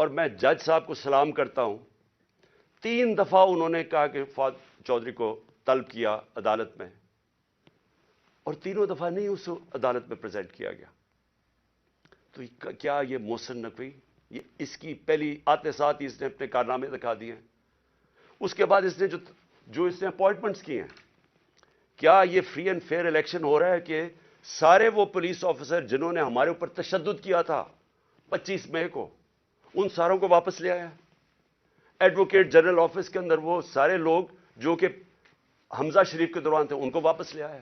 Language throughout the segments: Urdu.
اور میں جج صاحب کو سلام کرتا ہوں. 3 دفعہ انہوں نے کہا کہ فواد چودھری کو طلب کیا عدالت میں, اور تینوں دفعہ نہیں اس عدالت میں پریزنٹ کیا گیا. تو کیا یہ محسن نقوی, یہ اس کی پہلی آتے ساتھ ہی اس نے اپنے کارنامے دکھا دیے ہیں. اس کے بعد اس نے جو اس نے اپوائنٹمنٹس کی ہیں, کیا یہ فری اینڈ فیئر الیکشن ہو رہا ہے کہ سارے وہ پولیس آفیسر جنہوں نے ہمارے اوپر تشدد کیا تھا 25 مئی کو, ان ساروں کو واپس لے آیا. ایڈوکیٹ جنرل آفس کے اندر وہ سارے لوگ جو کہ حمزہ شریف کے دوران تھے, ان کو واپس لے آیا.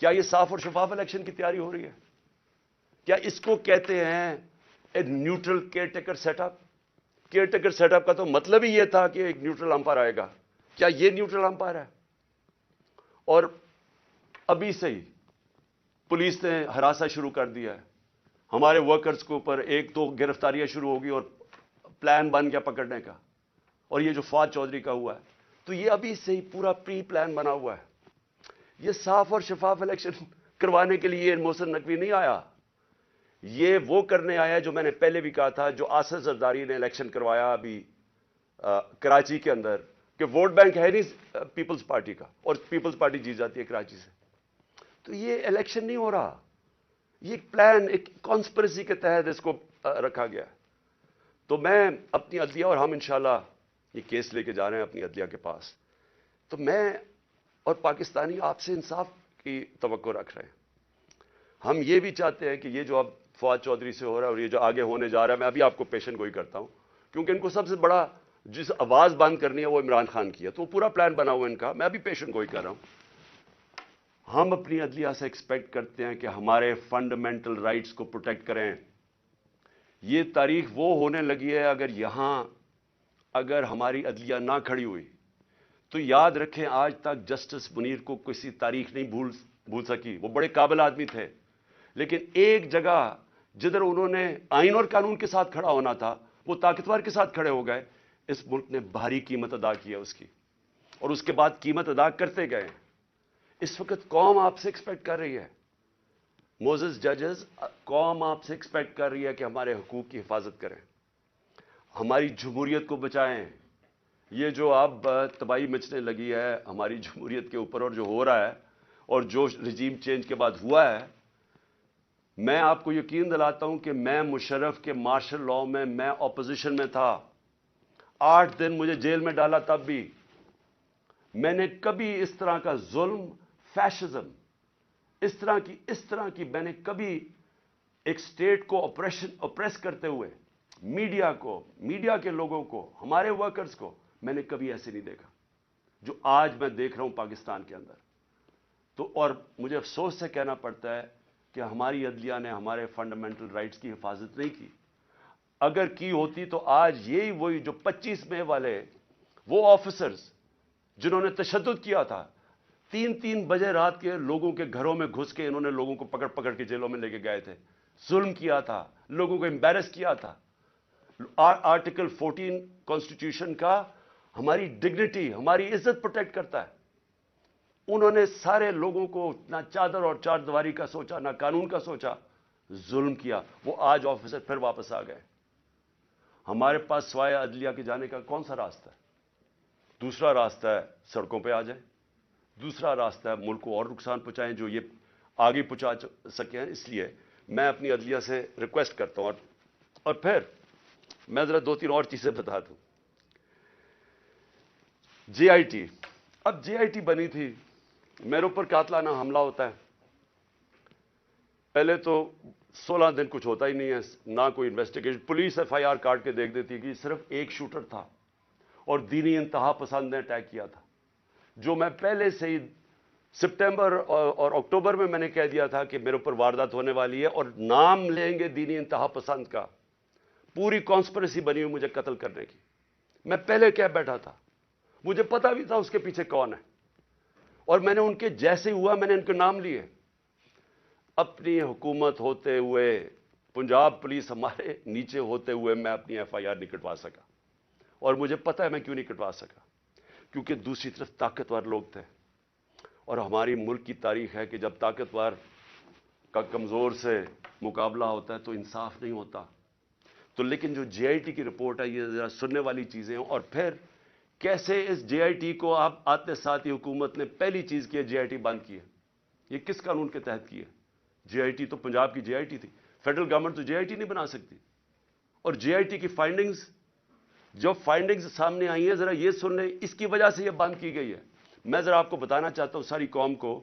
کیا یہ صاف اور شفاف الیکشن کی تیاری ہو رہی ہے؟ کیا اس کو کہتے ہیں ایک neutral caretaker set up? Caretaker set up کا تو مطلب ہی یہ تھا کہ ایک نیوٹرل امپائر آئے گا. کیا یہ نیوٹرل امپائر ہے؟ اور ابھی سے ہی پولیس نے ہراساں شروع کر دیا ہے ہمارے ورکرز کے اوپر. 1-2 گرفتاریاں شروع ہوگی اور پلان بن گیا پکڑنے کا. اور یہ جو فواد چودھری کا ہوا ہے, تو یہ ابھی سے ہی پورا پری پلان بنا ہوا ہے. یہ صاف اور شفاف الیکشن کروانے کے لیے محسن نقوی نہیں آیا, یہ وہ کرنے آیا جو میں نے پہلے بھی کہا تھا, جو آصف زرداری نے الیکشن کروایا ابھی کراچی کے اندر, کہ ووٹ بینک ہے نہیں پیپلز پارٹی کا, اور پیپلز پارٹی جیت جاتی ہے کراچی سے. تو یہ الیکشن نہیں ہو رہا, یہ ایک پلان, ایک کانسپریسی کے تحت اس کو رکھا گیا. تو میں اپنی عدلیہ, اور ہم انشاءاللہ یہ کیس لے کے جا رہے ہیں اپنی عدلیہ کے پاس, تو میں اور پاکستانی آپ سے انصاف کی توقع رکھ رہے ہیں. ہم یہ بھی چاہتے ہیں کہ یہ جو اب فواد چودھری سے ہو رہا ہے اور یہ جو آگے ہونے جا رہا ہے, میں ابھی آپ کو پیشن گوئی کرتا ہوں, کیونکہ ان کو سب سے بڑا جس آواز بند کرنی ہے وہ عمران خان کی ہے, تو وہ پورا پلان بنا ہوا ہے ان کا. میں ابھی پیشن گوئی کر رہا ہوں. ہم اپنی عدلیہ سے ایکسپیکٹ کرتے ہیں کہ ہمارے فنڈامنٹل رائٹس کو پروٹیکٹ کریں. یہ تاریخ وہ ہونے لگی ہے, اگر ہماری عدلیہ نہ کھڑی ہوئی تو یاد رکھیں آج تک جسٹس منیر کو کسی تاریخ نہیں بھول سکی. وہ بڑے قابل آدمی تھے, لیکن ایک جگہ جدھر انہوں نے آئین اور قانون کے ساتھ کھڑا ہونا تھا وہ طاقتور کے ساتھ کھڑے ہو گئے. اس ملک نے بھاری قیمت ادا کی ہے اس کی, اور اس کے بعد قیمت ادا کرتے گئے. اس وقت قوم آپ سے ایکسپیکٹ کر رہی ہے, موزز ججز, قوم آپ سے ایکسپیکٹ کر رہی ہے کہ ہمارے حقوق کی حفاظت کریں, ہماری جمہوریت کو بچائیں. یہ جو اب تباہی مچنے لگی ہے ہماری جمہوریت کے اوپر, اور جو ہو رہا ہے اور جو رجیم چینج کے بعد ہوا ہے, میں آپ کو یقین دلاتا ہوں کہ میں مشرف کے مارشل لاء میں اپوزیشن میں تھا. 8 دن مجھے جیل میں ڈالا, تب بھی میں نے کبھی اس طرح کا ظلم, فیشزم, اس طرح کی میں نے کبھی ایک سٹیٹ کو اپریس کرتے ہوئے میڈیا کے لوگوں کو, ہمارے ورکرز کو, میں نے کبھی ایسے نہیں دیکھا جو آج میں دیکھ رہا ہوں پاکستان کے اندر. تو اور مجھے افسوس سے کہنا پڑتا ہے کہ ہماری عدلیہ نے ہمارے فنڈامنٹل رائٹس کی حفاظت نہیں کی. اگر کی ہوتی تو آج یہی وہی جو 25 مئی والے وہ آفیسرز جنہوں نے تشدد کیا تھا, 3 بجے رات کے لوگوں کے گھروں میں گھس کے انہوں نے لوگوں کو پکڑ کے جیلوں میں لے کے گئے تھے, ظلم کیا تھا, لوگوں کو امبیرس کیا تھا. آرٹیکل 14 کانسٹیٹیوشن کا ہماری ڈگنیٹی, ہماری عزت پروٹیکٹ کرتا ہے. انہوں نے سارے لوگوں کو نہ چادر اور چار دیواری کا سوچا, نہ قانون کا سوچا, ظلم کیا. وہ آج آفیسر پھر واپس آ گئے. ہمارے پاس سوائے عدلیہ کے جانے کا کون سا راستہ ہے؟ دوسرا راستہ ہے سڑکوں پہ آ جائیں, دوسرا راستہ ہے ملک کو اور نقصان پہنچائیں جو یہ آگے پہنچا سکے ہیں. اس لیے میں اپنی عدلیہ سے ریکویسٹ کرتا ہوں. اور پھر میں ذرا 2-3 اور چیزیں بتا دوں. جے آئی ٹی, اب جے آئی ٹی بنی تھی, میرے اوپر قاتلانہ حملہ ہوتا ہے. پہلے تو 16 دن کچھ ہوتا ہی نہیں ہے, نہ کوئی investigation. Police F I R کاٹ کے دیکھ دیتی کہ صرف ایک شوٹر تھا اور دینی انتہا پسند نے اٹیک کیا تھا, جو میں پہلے سے ہی سپٹمبر اور اکتوبر میں نے کہہ دیا تھا کہ میرے اوپر واردات ہونے والی ہے اور نام لیں گے دینی انتہا پسند کا. پوری کانسپریسی بنی ہوئی مجھے قتل کرنے کی. میں پہلے کہہ بیٹھا تھا, مجھے پتا بھی تھا اس کے پیچھے کون ہے, اور میں نے ان کے جیسے ہوا میں نے ان کے نام لیے. اپنی حکومت ہوتے ہوئے, پنجاب پولیس ہمارے نیچے ہوتے ہوئے میں اپنی ایف آئی آر نہیں کٹوا سکا. اور مجھے پتا ہے میں کیوں نہیں کٹوا سکا, کیونکہ دوسری طرف طاقتور لوگ تھے. اور ہماری ملک کی تاریخ ہے کہ جب طاقتور کا کمزور سے مقابلہ ہوتا ہے تو انصاف نہیں ہوتا. تو لیکن جو جے آئی ٹی کی رپورٹ ہے یہ ذرا سننے والی چیزیں ہیں. اور پھر کیسے اس جے آئی ٹی کو آپ آتے ساتھ ہی حکومت نے پہلی چیز کی ہے جے آئی ٹی بند کی ہے. یہ کس قانون کے تحت کی ہے؟ جے آئی ٹی تو پنجاب کی جے آئی ٹی تھی. فیڈرل گورنمنٹ تو جے آئی ٹی نہیں بنا سکتی. اور جے آئی ٹی کی فائنڈنگز جو فائنڈنگز سامنے آئی ہیں ذرا یہ سن لیں, اس کی وجہ سے یہ بند کی گئی ہے. میں ذرا آپ کو بتانا چاہتا ہوں ساری قوم کو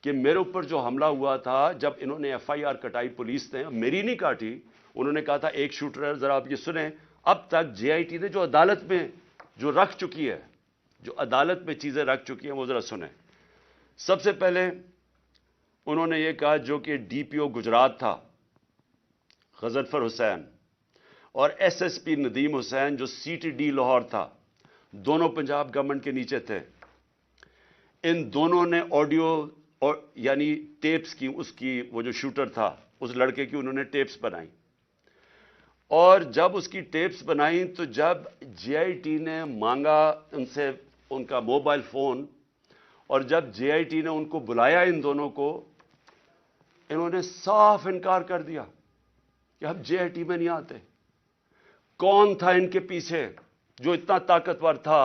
کہ میرے اوپر جو حملہ ہوا تھا جب انہوں نے ایف آئی آر کٹائی پولیس نے, میری نہیں کاٹی, انہوں نے کہا تھا ایک شوٹر ہے. ذرا آپ یہ سنیں, اب تک جے آئی ٹی نے جو عدالت میں جو رکھ چکی ہے, جو عدالت میں چیزیں رکھ چکی ہیں وہ ذرا سنیں. سب سے پہلے انہوں نے یہ کہا جو کہ ڈی پی او گجرات تھا غضنفر حسین اور ایس ایس پی ندیم حسین جو سی ٹی ڈی لاہور تھا, دونوں پنجاب گورنمنٹ کے نیچے تھے. ان دونوں نے آڈیو یعنی ٹیپس کی, اس کی وہ جو شوٹر تھا اس لڑکے کی انہوں نے ٹیپس بنائی. اور جب اس کی ٹیپس بنائی تو جب جے آئی ٹی نے مانگا ان سے ان کا موبائل فون, اور جب جے آئی ٹی نے ان کو بلایا ان دونوں کو, انہوں نے صاف انکار کر دیا کہ ہم جے آئی ٹی میں نہیں آتے. کون تھا ان کے پیچھے جو اتنا طاقتور تھا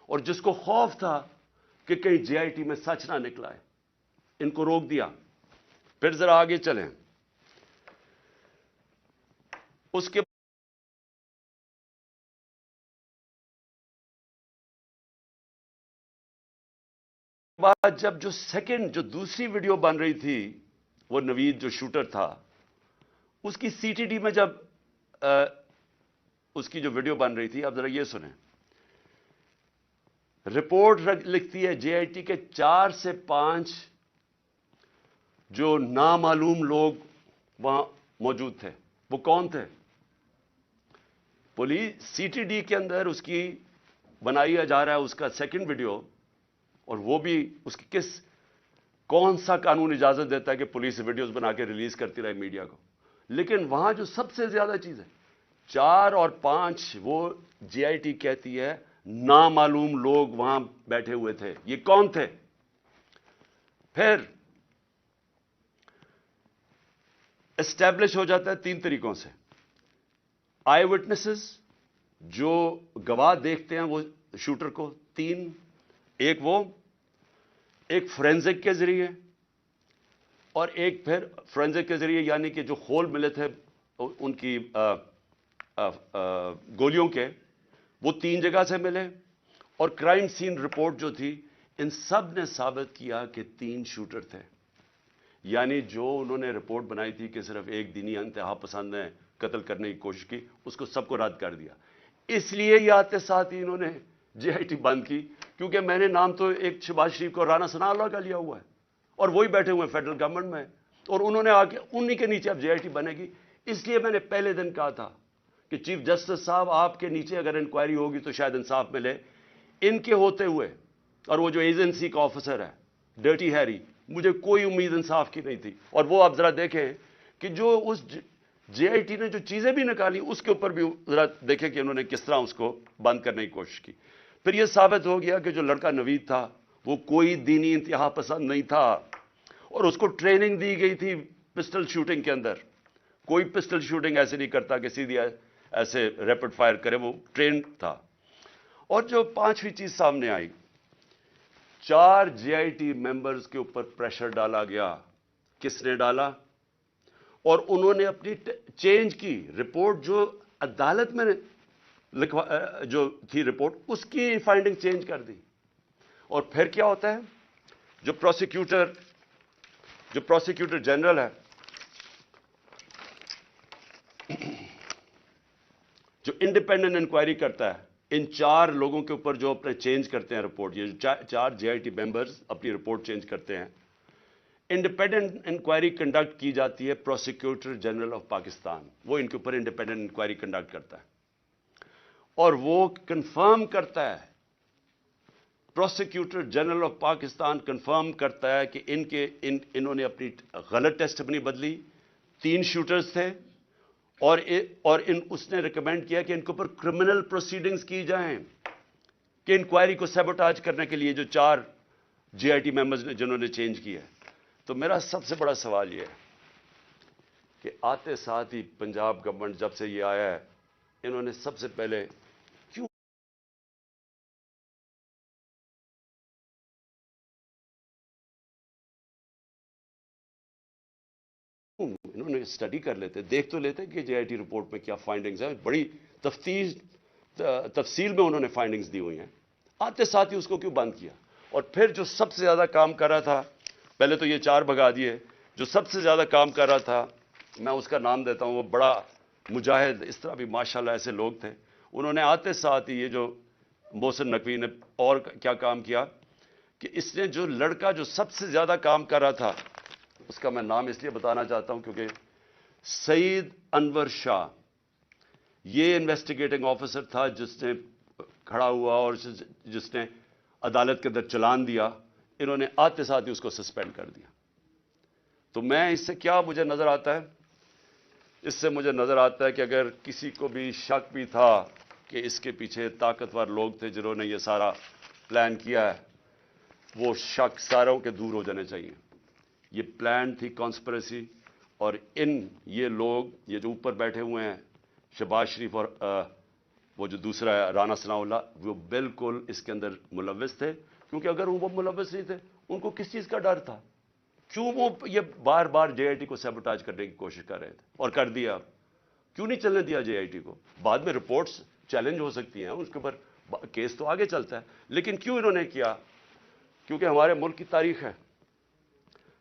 اور جس کو خوف تھا کہ کہیں جے آئی ٹی میں سچ نہ نکلا ہے؟ ان کو روک دیا. پھر ذرا آگے چلیں. اس کے بعد جب جو سیکنڈ جو دوسری ویڈیو بن رہی تھی, وہ نوید جو شوٹر تھا اس کی سی ٹی ڈی میں جب اس کی جو ویڈیو بن رہی تھی, اب ذرا یہ سنیں. رپورٹ لکھتی ہے جے آئی ٹی کے 4 سے 5 جو نامعلوم لوگ وہاں موجود تھے. وہ کون تھے؟ پولیس سی ٹی ڈی کے اندر اس کی بنایا جا رہا ہے اس کا سیکنڈ ویڈیو, اور وہ بھی اس کی کون سا قانون اجازت دیتا ہے کہ پولیس ویڈیوز بنا کے ریلیز کرتی رہے میڈیا کو. لیکن وہاں جو سب سے زیادہ چیز ہے 4 اور 5 وہ جے آئی ٹی کہتی ہے نامعلوم لوگ وہاں بیٹھے ہوئے تھے. یہ کون تھے؟ پھر اسٹیبلش ہو جاتا ہے 3 طریقوں سے. آئی وٹنسز جو گواہ دیکھتے ہیں وہ شوٹر کو 3, ایک فورینزک کے ذریعے, اور ایک پھر فورینزک کے ذریعے یعنی کہ جو خول ملے تھے ان کی گولیوں کے, وہ 3 جگہ سے ملے. اور کرائم سین رپورٹ جو تھی, ان سب نے ثابت کیا کہ 3 شوٹر تھے. یعنی جو انہوں نے رپورٹ بنائی تھی کہ صرف ایک دینی انتہا پسند نے قتل کرنے کی کوشش کی, اس کو سب کو رد کر دیا. اس لیے یہ آتے ساتھ ہی انہوں نے جے آئی ٹی بند کی, کیونکہ میں نے نام تو ایک شہباز شریف کو رانا ثناء اللہ کا لیا ہوا ہے, اور وہی بیٹھے ہوئے ہیں فیڈرل گورنمنٹ میں, اور انہوں نے آ کے انہی کے نیچے اب جے آئی ٹی بنے گی. اس لیے میں نے پہلے دن کہا تھا کہ چیف جسٹس صاحب آپ کے نیچے اگر انکوائری ہوگی تو شاید انصاف ملے. ان کے ہوتے ہوئے, اور وہ جو ایجنسی کا آفیسر ہے ڈرٹی ہیری, مجھے کوئی امید انصاف کی نہیں تھی. اور وہ آپ ذرا دیکھیں کہ جو اس جے آئی ٹی نے جو چیزیں بھی نکالی اس کے اوپر بھی ذرا دیکھیں کہ انہوں نے کس طرح اس کو بند کرنے کی کوشش کی. پھر یہ ثابت ہو گیا کہ جو لڑکا نوید تھا وہ کوئی دینی انتہا پسند نہیں تھا, اور اس کو ٹریننگ دی گئی تھی پسٹل شوٹنگ کے اندر. کوئی پسٹل شوٹنگ ایسے نہیں کرتا کہ سیدھی ایسے ریپڈ فائر کرے, وہ ٹرینڈ تھا. اور جو 5ویں چیز سامنے آئی, 4 جے آئی ٹی ممبرز کے اوپر پریشر ڈالا گیا. کس نے ڈالا؟ اور انہوں نے اپنی چینج کی رپورٹ, جو عدالت میں جو تھی رپورٹ اس کی فائنڈنگ چینج کر دی. اور پھر کیا ہوتا ہے, جو پروسیکیوٹر جنرل ہے, جو انڈیپینڈنٹ انکوائری کرتا ہے ان 4 لوگوں کے اوپر جو اپنے چینج کرتے ہیں رپورٹ, یہ 4 جے آئی ٹی ممبرز اپنی رپورٹ چینج کرتے ہیں, انڈیپینڈنٹ انکوائری کنڈکٹ کی جاتی ہے پروسیکیوٹر جنرل آف پاکستان. وہ ان کے اوپر انڈیپینڈنٹ انکوائری کنڈکٹ کرتا ہے, اور وہ کنفرم کرتا ہے, prosecutor general of Pakistan confirm کرتا ہے کہ انہوں نے اپنی غلط ٹیسٹمنی بدلی. 3 شوٹرز تھے, اور اس نے ریکمینڈ کیا کہ ان کے اوپر کرمنل پروسیڈنگز کی جائیں کہ انکوائری کو سیبوٹاج کرنے کے لیے جو 4 جے آئی ٹی ممبرز نے جنہوں نے چینج کیا ہے. تو میرا سب سے بڑا سوال یہ ہے کہ آتے ساتھ ہی پنجاب گورنمنٹ جب سے یہ آیا ہے انہوں نے سب سے پہلے کیوں انہوں نے اسٹڈی کر لیتے، دیکھ تو لیتے کہ جے آئی ٹی رپورٹ میں کیا فائنڈنگز ہیں، بڑی تفصیل میں انہوں نے فائنڈنگز دی ہوئی ہیں، آتے ساتھ ہی اس کو کیوں بند کیا؟ اور پھر جو سب سے زیادہ کام کر رہا تھا، پہلے تو یہ 4 بھگا دیے، جو سب سے زیادہ کام کر رہا تھا میں اس کا نام دیتا ہوں، وہ بڑا مجاہد، اس طرح بھی ماشاءاللہ ایسے لوگ تھے، انہوں نے آتے ساتھ ہی یہ جو محسن نقوی نے اور کیا کام کیا کہ اس نے جو لڑکا جو سب سے زیادہ کام کر رہا تھا، اس کا میں نام اس لیے بتانا چاہتا ہوں کیونکہ سعید انور شاہ یہ انویسٹیگیٹنگ آفیسر تھا جس نے کھڑا ہوا اور جس نے عدالت کے اندر چلان دیا، انہوں نے آتے ساتھ ہی اس کو سسپینڈ کر دیا۔ تو میں اس سے کیا مجھے نظر آتا ہے؟ اس سے مجھے نظر آتا ہے کہ اگر کسی کو بھی شک بھی تھا کہ اس کے پیچھے طاقتور لوگ تھے جنہوں نے یہ سارا پلان کیا ہے، وہ شک ساروں کے دور ہو جانے چاہیے۔ یہ پلان تھی کانسپریسی، اور یہ لوگ یہ جو اوپر بیٹھے ہوئے ہیں شہباز شریف اور وہ جو دوسرا ہے رانا ثناء اللہ، وہ بالکل اس کے اندر ملوث تھے، کیونکہ اگر وہ ملوث نہیں تھے ان کو کس چیز کا ڈر تھا؟ کیوں وہ یہ بار بار جے آئی ٹی کو سیبوٹاج کرنے کی کوشش کر رہے تھے اور کر دیا؟ کیوں نہیں چلنے دیا جے آئی ٹی کو؟ بعد میں رپورٹس چیلنج ہو سکتی ہیں، اس کے اوپر کیس تو آگے چلتا ہے، لیکن کیوں انہوں نے کیا؟ کیونکہ ہمارے ملک کی تاریخ ہے،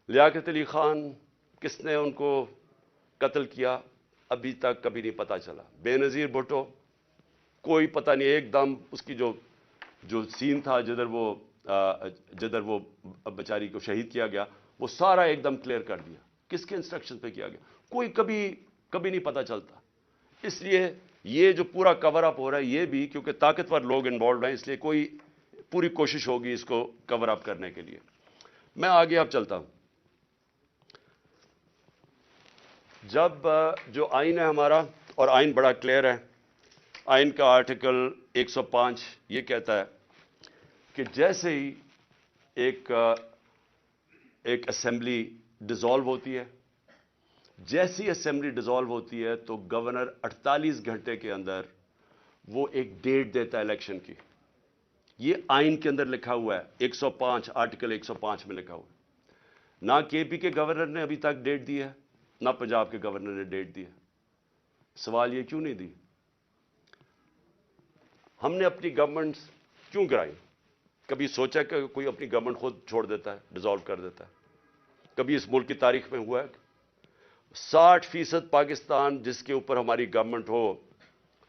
لیاقت علی خان کس نے ان کو قتل کیا ابھی تک کبھی نہیں پتا چلا، بے نظیر بھٹو کوئی پتہ نہیں، ایک دم اس کی جو سین تھا جدھر وہ بیچاری کو شہید کیا گیا، وہ سارا ایک دم کلیئر کر دیا، کس کے انسٹرکشن پہ کیا گیا کوئی کبھی نہیں پتا چلتا۔ اس لیے یہ جو پورا کور اپ ہو رہا ہے یہ بھی کیونکہ طاقتور لوگ انوالوڈ ہیں، اس لیے کوئی پوری کوشش ہوگی اس کو کور اپ کرنے کے لیے۔ میں آگے اب چلتا ہوں۔ جب جو آئین ہے ہمارا، اور آئین بڑا کلیئر ہے، آئین کا آرٹیکل 105 یہ کہتا ہے کہ جیسے ہی ایک اسمبلی ڈیزالو ہوتی ہے، جیسی اسمبلی ڈیزالو ہوتی ہے تو گورنر 48 گھنٹے کے اندر وہ ایک ڈیٹ دیتا ہے الیکشن کی۔ یہ آئین کے اندر لکھا ہوا ہے، 105 آرٹیکل 105 میں لکھا ہوا ہے۔ نہ کے پی کے گورنر نے ابھی تک ڈیٹ دی ہے، نہ پنجاب کے گورنر نے ڈیٹ دی ہے۔ سوال یہ کیوں نہیں دی؟ ہم نے اپنی گورنمنٹ کیوں گرائی؟ کبھی سوچا کہ کوئی اپنی گورنمنٹ خود چھوڑ دیتا ہے، ڈیزالو کر دیتا ہے؟ کبھی اس ملک کی تاریخ میں ہوا ہے؟ 60% پاکستان جس کے اوپر ہماری گورنمنٹ ہو،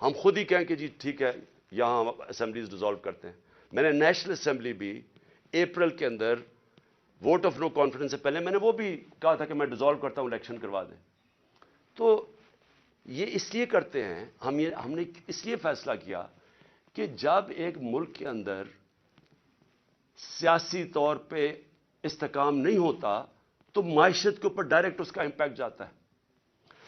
ہم خود ہی کہیں کہ جی ٹھیک ہے یہاں ہم اسمبلیز ڈیزالو کرتے ہیں۔ میں نے نیشنل اسمبلی بھی اپریل کے اندر ووٹ آف نو کانفیڈنس سے پہلے میں نے وہ بھی کہا تھا کہ میں ڈیزالو کرتا ہوں، الیکشن کروا دیں۔ تو یہ اس لیے کرتے ہیں، ہم نے اس لیے فیصلہ کیا کہ جب ایک ملک کے اندر سیاسی طور پہ استحکام نہیں ہوتا تو معیشت کے اوپر ڈائریکٹ اس کا امپیکٹ جاتا ہے۔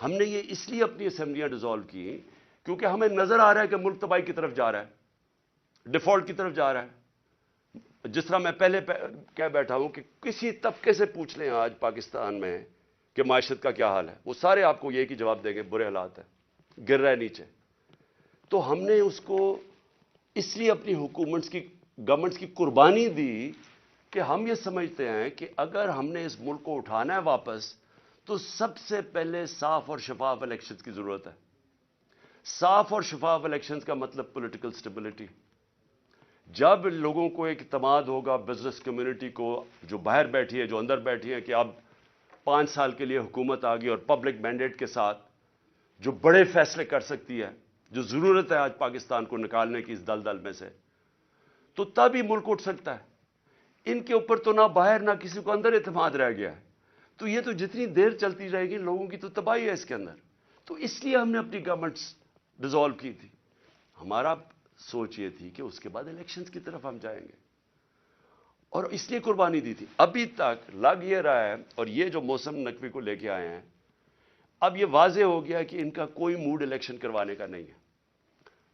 ہم نے یہ اس لیے اپنی اسمبلیاں ڈیزالو کی کیونکہ ہمیں نظر آ رہا ہے کہ ملک تباہی کی طرف جا رہا ہے، ڈیفالٹ کی طرف جا رہا ہے۔ جس طرح میں پہلے کہہ بیٹھا ہوں کہ کسی طبقے سے پوچھ لیں آج پاکستان میں کہ معیشت کا کیا حال ہے، وہ سارے آپ کو یہ ہی جواب دیں گے برے حالات ہیں، گر رہا ہے نیچے۔ تو ہم نے اس کو اس لیے اپنی گورنمنٹس کی قربانی دی کہ ہم یہ سمجھتے ہیں کہ اگر ہم نے اس ملک کو اٹھانا ہے واپس تو سب سے پہلے صاف اور شفاف الیکشنز کی ضرورت ہے۔ صاف اور شفاف الیکشنز کا مطلب پولیٹیکل سٹیبلٹی۔ جب لوگوں کو ایک اعتماد ہوگا، بزنس کمیونٹی کو جو باہر بیٹھی ہے جو اندر بیٹھی ہے، کہ اب 5 سال کے لیے حکومت آ گئی اور پبلک مینڈیٹ کے ساتھ جو بڑے فیصلے کر سکتی ہے، جو ضرورت ہے آج پاکستان کو نکالنے کی اس دلدل میں سے، تو تب ہی ملک اٹھ سکتا ہے۔ ان کے اوپر تو نہ باہر نہ کسی کو اندر اعتماد رہ گیا ہے، تو یہ تو جتنی دیر چلتی رہے گی لوگوں کی تو تباہی ہے اس کے اندر۔ تو اس لیے ہم نے اپنی گورنمنٹس ڈیزالو کی تھی۔ ہمارا سوچ یہ تھی کہ اس کے بعد الیکشنز کی طرف ہم جائیں گے، اور اس لیے قربانی دی تھی۔ ابھی تک لگ یہ رہا ہے، اور یہ جو محسن نقوی کو لے کے آئے ہیں، اب یہ واضح ہو گیا کہ ان کا کوئی موڈ الیکشن کروانے کا نہیں ہے۔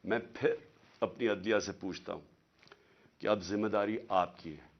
میں پھر اپنی عدلیہ سے پوچھتا ہوں کہ اب ذمہ داری آپ کی ہے۔